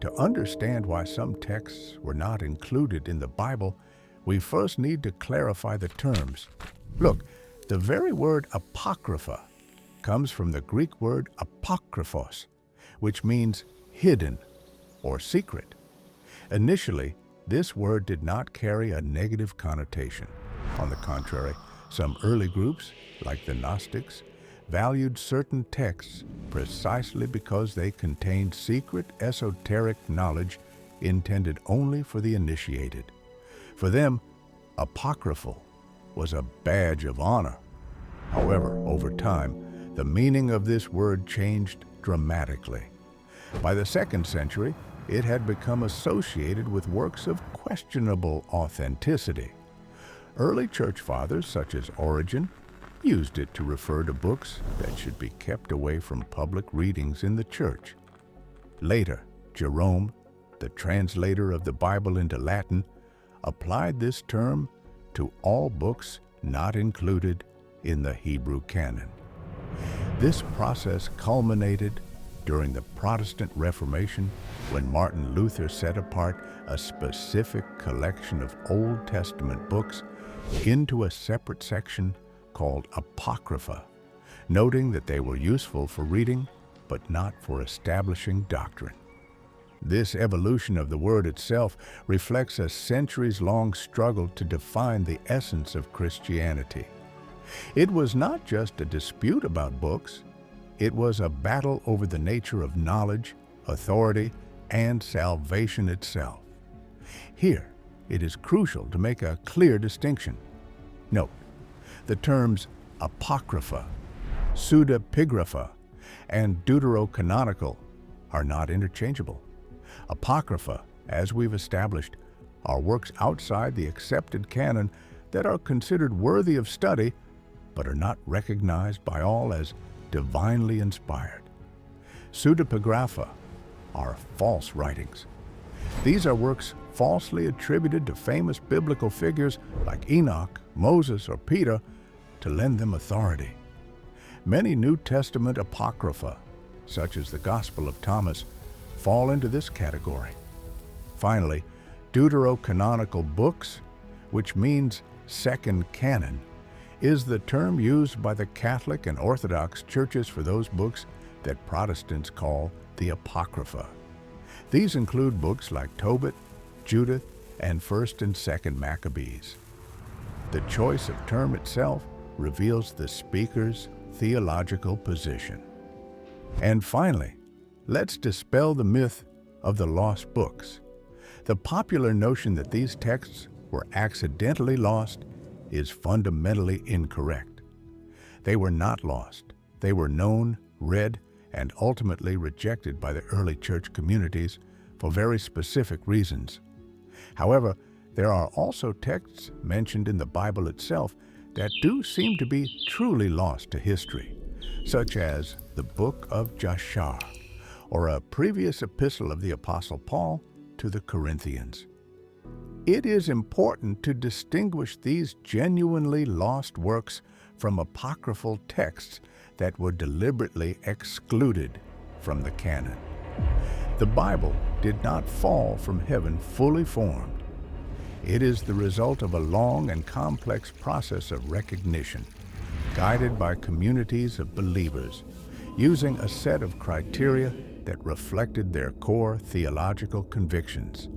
To understand why some texts were not included in the Bible, we first need to clarify the terms. Look, the very word apocrypha comes from the Greek word apokryphos, which means hidden or secret. Initially, this word did not carry a negative connotation. On the contrary, some early groups, like the Gnostics, valued certain texts precisely because they contained secret esoteric knowledge intended only for the initiated. For them, apocryphal was a badge of honor. However, over time, the meaning of this word changed dramatically. By the 2nd century, it had become associated with works of questionable authenticity. Early church fathers, such as Origen, used it to refer to books that should be kept away from public readings in the church. Later, Jerome, the translator of the Bible into Latin, applied this term to all books not included in the Hebrew canon. This process culminated during the Protestant Reformation, when Martin Luther set apart a specific collection of Old Testament books into a separate section called Apocrypha, noting that they were useful for reading, but not for establishing doctrine. This evolution of the word itself reflects a centuries-long struggle to define the essence of Christianity. It was not just a dispute about books, it was a battle over the nature of knowledge, authority, and salvation itself. Here, it is crucial to make a clear distinction. Note, the terms apocrypha, pseudepigrapha, and deuterocanonical are not interchangeable. Apocrypha, as we've established, are works outside the accepted canon that are considered worthy of study, but are not recognized by all as divinely inspired. Pseudepigrapha are false writings. These are works falsely attributed to famous biblical figures like Enoch, Moses, or Peter to lend them authority. Many New Testament apocrypha, such as the Gospel of Thomas, fall into this category. Finally, deuterocanonical books, which means second canon, is the term used by the Catholic and Orthodox churches for those books that Protestants call the Apocrypha. These include books like Tobit, Judith, and 1st and 2nd Maccabees. The choice of term itself reveals the speaker's theological position. And finally, let's dispel the myth of the lost books. The popular notion that these texts were accidentally lost is fundamentally incorrect. They were not lost. They were known, read, and ultimately rejected by the early church communities for very specific reasons. However, there are also texts mentioned in the Bible itself that do seem to be truly lost to history, such as the Book of Jashar, or a previous epistle of the Apostle Paul to the Corinthians. It is important to distinguish these genuinely lost works from apocryphal texts that were deliberately excluded from the canon. The Bible did not fall from heaven fully formed. It is the result of a long and complex process of recognition, guided by communities of believers, using a set of criteria that reflected their core theological convictions.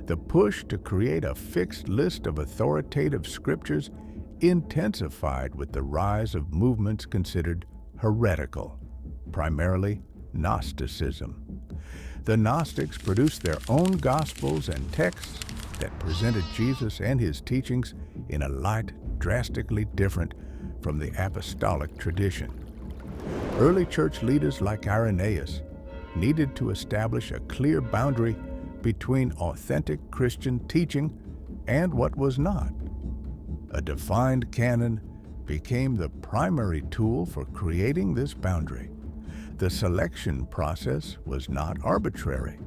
The push to create a fixed list of authoritative scriptures intensified with the rise of movements considered heretical, primarily Gnosticism. The Gnostics produced their own gospels and texts that presented Jesus and his teachings in a light drastically different from the apostolic tradition. Early church leaders like Irenaeus needed to establish a clear boundary between authentic Christian teaching and what was not. A defined canon became the primary tool for creating this boundary. The selection process was not arbitrary.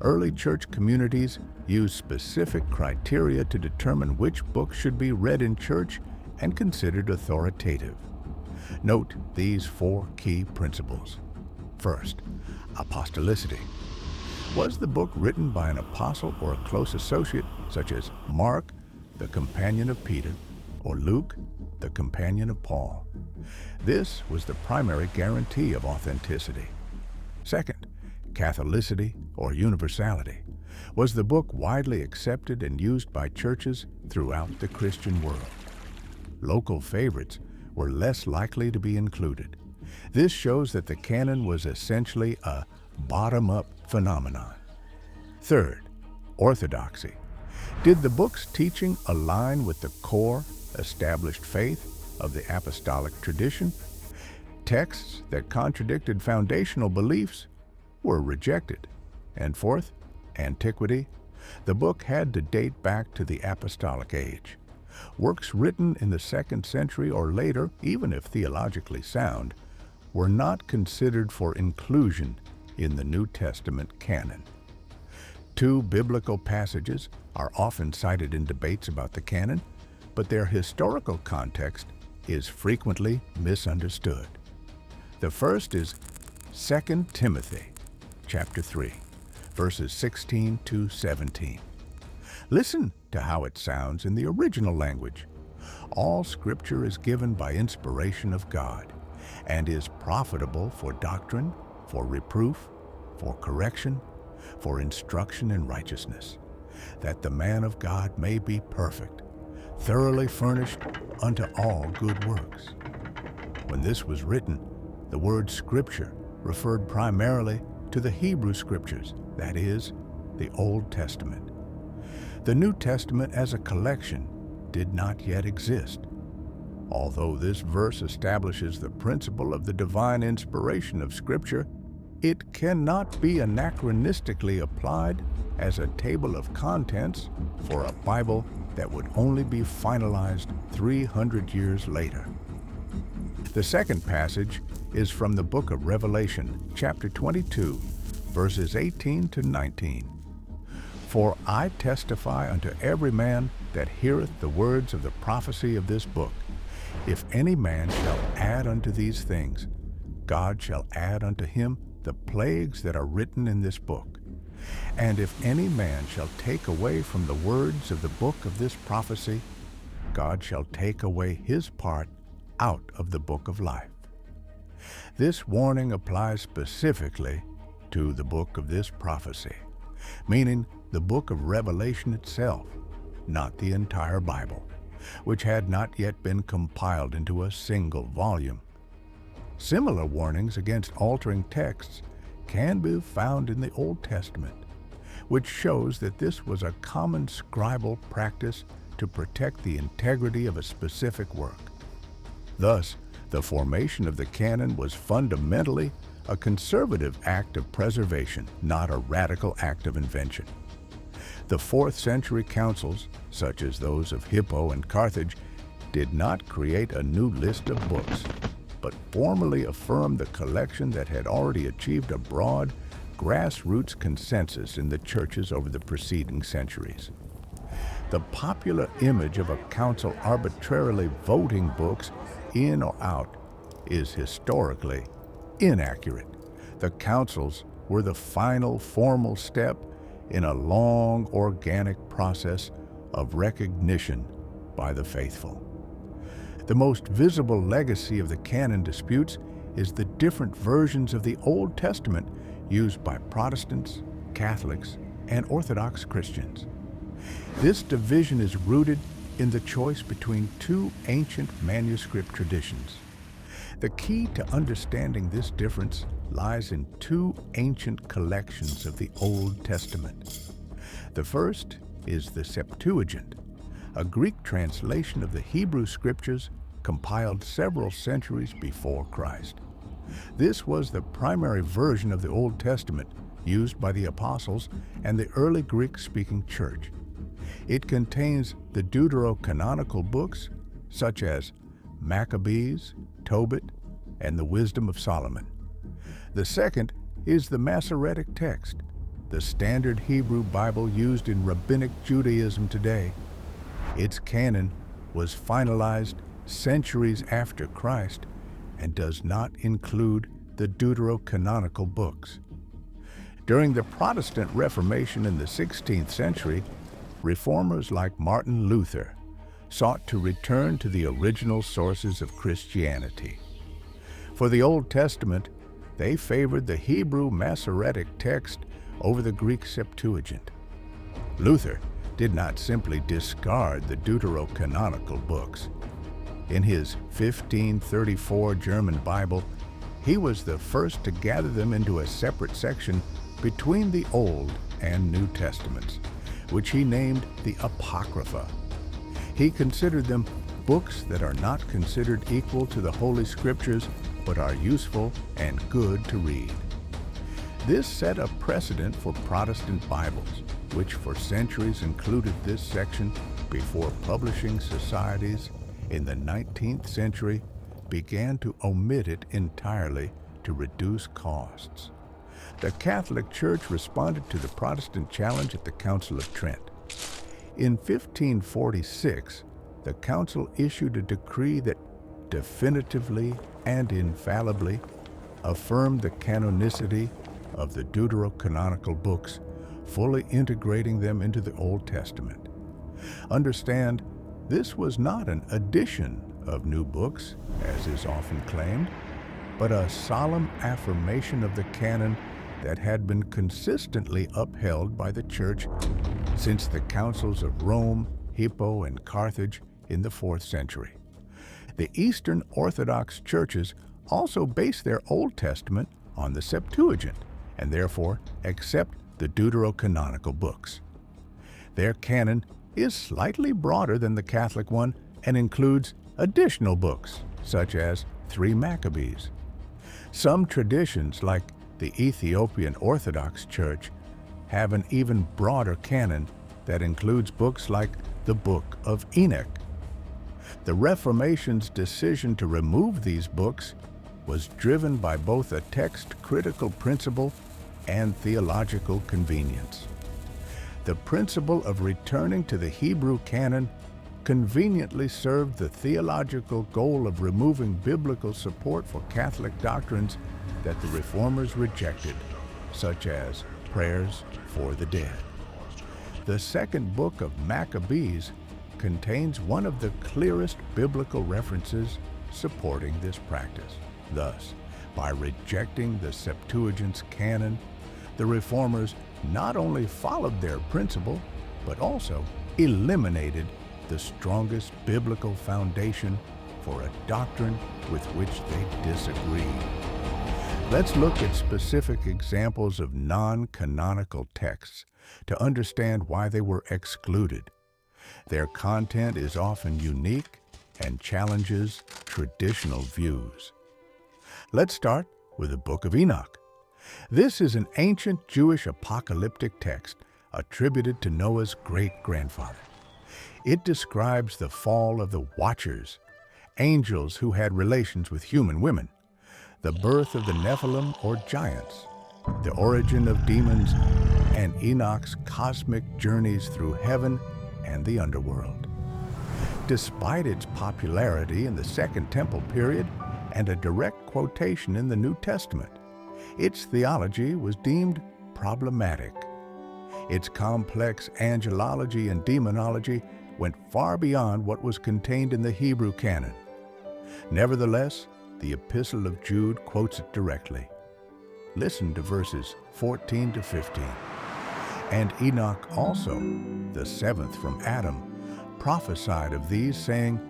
Early church communities used specific criteria to determine which books should be read in church and considered authoritative. Note these 4 key principles. First, apostolicity. Was the book written by an apostle or a close associate, such as Mark, the companion of Peter, or Luke, the companion of Paul? This was the primary guarantee of authenticity. Second, Catholicity or universality. Was the book widely accepted and used by churches throughout the Christian world? Local favorites were less likely to be included. This shows that the canon was essentially a bottom-up phenomenon. Third, orthodoxy. Did the book's teaching align with the core, established faith of the apostolic tradition? Texts that contradicted foundational beliefs were rejected. And fourth, antiquity. The book had to date back to the apostolic age. Works written in the 2nd century or later, even if theologically sound, were not considered for inclusion in the New Testament canon. Two biblical passages are often cited in debates about the canon, but their historical context is frequently misunderstood. The first is 2 Timothy chapter 3, verses 16 to 17. Listen to how it sounds in the original language. All Scripture is given by inspiration of God, and is profitable for doctrine, for reproof, for correction, for instruction in righteousness, that the man of God may be perfect, thoroughly furnished unto all good works. When this was written, the word Scripture referred primarily to the Hebrew Scriptures, that is, the Old Testament. The New Testament as a collection did not yet exist. Although this verse establishes the principle of the divine inspiration of Scripture, it cannot be anachronistically applied as a table of contents for a Bible that would only be finalized 300 years later. The second passage is from the Book of Revelation, chapter 22, verses 18 to 19. For I testify unto every man that heareth the words of the prophecy of this book, if any man shall add unto these things, God shall add unto him the plagues that are written in this book. And if any man shall take away from the words of the book of this prophecy, God shall take away his part out of the book of life. This warning applies specifically to the book of this prophecy, meaning the book of Revelation itself, not the entire Bible, which had not yet been compiled into a single volume. Similar warnings against altering texts can be found in the Old Testament, which shows that this was a common scribal practice to protect the integrity of a specific work. Thus, the formation of the canon was fundamentally a conservative act of preservation, not a radical act of invention. The 4th century councils, such as those of Hippo and Carthage, did not create a new list of books, but formally affirmed the collection that had already achieved a broad, grassroots consensus in the churches over the preceding centuries. The popular image of a council arbitrarily voting books in or out is historically inaccurate. The councils were the final formal step in a long, organic process of recognition by the faithful. The most visible legacy of the canon disputes is the different versions of the Old Testament used by Protestants, Catholics, and Orthodox Christians. This division is rooted in the choice between two ancient manuscript traditions. The key to understanding this difference lies in two ancient collections of the Old Testament. The first is the Septuagint, a Greek translation of the Hebrew Scriptures compiled several centuries before Christ. This was the primary version of the Old Testament used by the apostles and the early Greek-speaking church. It contains the deuterocanonical books such as Maccabees, Tobit, and the Wisdom of Solomon. The second is the Masoretic text, the standard Hebrew Bible used in Rabbinic Judaism today. Its canon was finalized centuries after Christ and does not include the deuterocanonical books. During the Protestant Reformation in the 16th century, reformers like Martin Luther sought to return to the original sources of Christianity. For the Old Testament, they favored the Hebrew Masoretic text over the Greek Septuagint. Luther did not simply discard the deuterocanonical books. In his 1534 German Bible, he was the first to gather them into a separate section between the Old and New Testaments, which he named the Apocrypha. He considered them books that are not considered equal to the Holy Scriptures, but are useful and good to read. This set a precedent for Protestant Bibles, which for centuries included this section before publishing societies in the 19th century began to omit it entirely to reduce costs. The Catholic Church responded to the Protestant challenge at the Council of Trent. In 1546, the Council issued a decree that definitively and infallibly affirmed the canonicity of the deuterocanonical books, fully integrating them into the Old Testament. Understand, this was not an addition of new books, as is often claimed, but a solemn affirmation of the canon that had been consistently upheld by the Church since the councils of Rome, Hippo, and Carthage in the 4th century. The Eastern Orthodox churches also base their Old Testament on the Septuagint and therefore accept the deuterocanonical books. Their canon is slightly broader than the Catholic one and includes additional books, such as 3 Maccabees. Some traditions, like the Ethiopian Orthodox Church, have an even broader canon that includes books like the Book of Enoch. The Reformation's decision to remove these books was driven by both a text-critical principle and theological convenience. The principle of returning to the Hebrew canon conveniently served the theological goal of removing biblical support for Catholic doctrines that the Reformers rejected, such as prayers for the dead. The second book of Maccabees contains one of the clearest biblical references supporting this practice. Thus, by rejecting the Septuagint's canon, the Reformers not only followed their principle, but also eliminated the strongest biblical foundation for a doctrine with which they disagreed. Let's look at specific examples of non-canonical texts to understand why they were excluded. Their content is often unique and challenges traditional views. Let's start with the Book of Enoch. This is an ancient Jewish apocalyptic text attributed to Noah's great-grandfather. It describes the fall of the Watchers, angels who had relations with human women, the birth of the Nephilim or giants, the origin of demons, and Enoch's cosmic journeys through heaven and the underworld. Despite its popularity in the Second Temple period and a direct quotation in the New Testament, its theology was deemed problematic. Its complex angelology and demonology went far beyond what was contained in the Hebrew canon. Nevertheless, the Epistle of Jude quotes it directly. Listen to verses 14 to 15. And Enoch also, the seventh from Adam, prophesied of these, saying,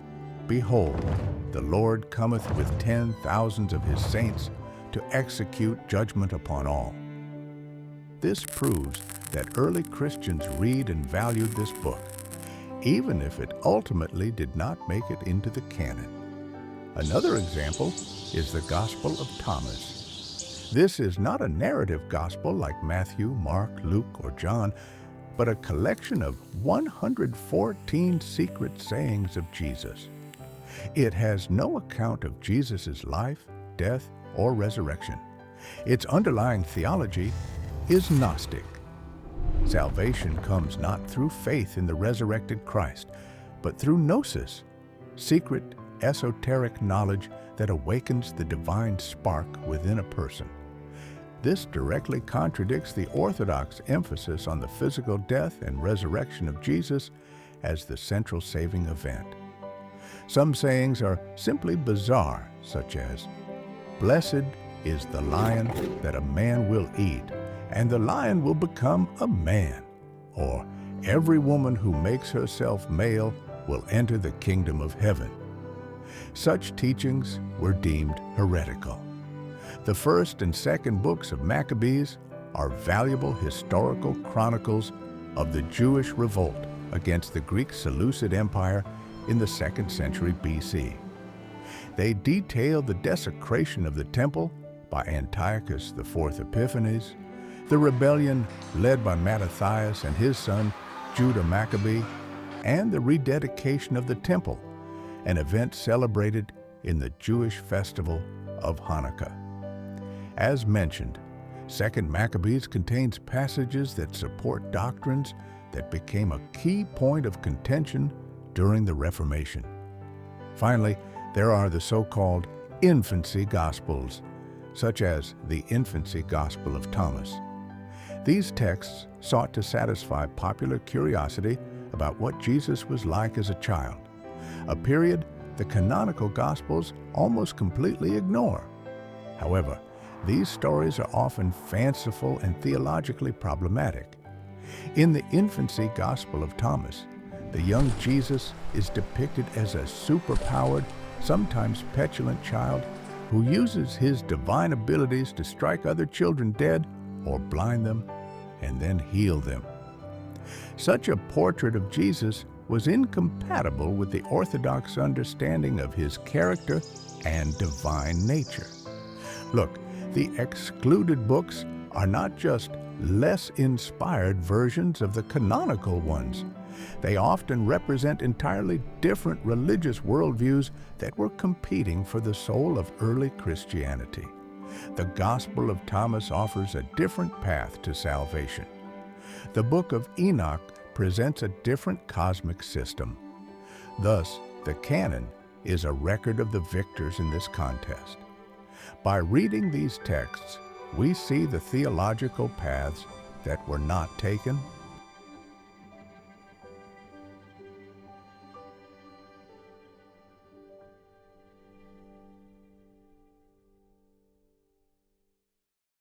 Behold, the Lord cometh with 10,000s of his saints to execute judgment upon all. This proves that early Christians read and valued this book, even if it ultimately did not make it into the canon. Another example is the Gospel of Thomas. This is not a narrative gospel like Matthew, Mark, Luke, or John, but a collection of 114 secret sayings of Jesus. It has no account of Jesus' life, death, or resurrection. Its underlying theology is Gnostic. Salvation comes not through faith in the resurrected Christ, but through gnosis, secret, esoteric knowledge that awakens the divine spark within a person. This directly contradicts the Orthodox emphasis on the physical death and resurrection of Jesus as the central saving event. Some sayings are simply bizarre, such as, "Blessed is the lion that a man will eat, and the lion will become a man," or "Every woman who makes herself male will enter the kingdom of heaven." Such teachings were deemed heretical. The first and second books of Maccabees are valuable historical chronicles of the Jewish revolt against the Greek Seleucid Empire in the 2nd century BC. They detail the desecration of the temple by Antiochus IV Epiphanes, the rebellion led by Mattathias and his son Judah Maccabee, and the rededication of the temple, an event celebrated in the Jewish festival of Hanukkah. As mentioned, 2nd Maccabees contains passages that support doctrines that became a key point of contention during the Reformation. Finally, there are the so-called infancy gospels, such as the Infancy Gospel of Thomas. These texts sought to satisfy popular curiosity about what Jesus was like as a child, a period the canonical Gospels almost completely ignore. However, these stories are often fanciful and theologically problematic. In the Infancy Gospel of Thomas, the young Jesus is depicted as a superpowered, sometimes petulant child who uses his divine abilities to strike other children dead or blind them and then heal them. Such a portrait of Jesus was incompatible with the Orthodox understanding of his character and divine nature. Look, the excluded books are not just less inspired versions of the canonical ones. They often represent entirely different religious worldviews that were competing for the soul of early Christianity. The Gospel of Thomas offers a different path to salvation. The Book of Enoch presents a different cosmic system. Thus, the Canon is a record of the victors in this contest. By reading these texts, we see the theological paths that were not taken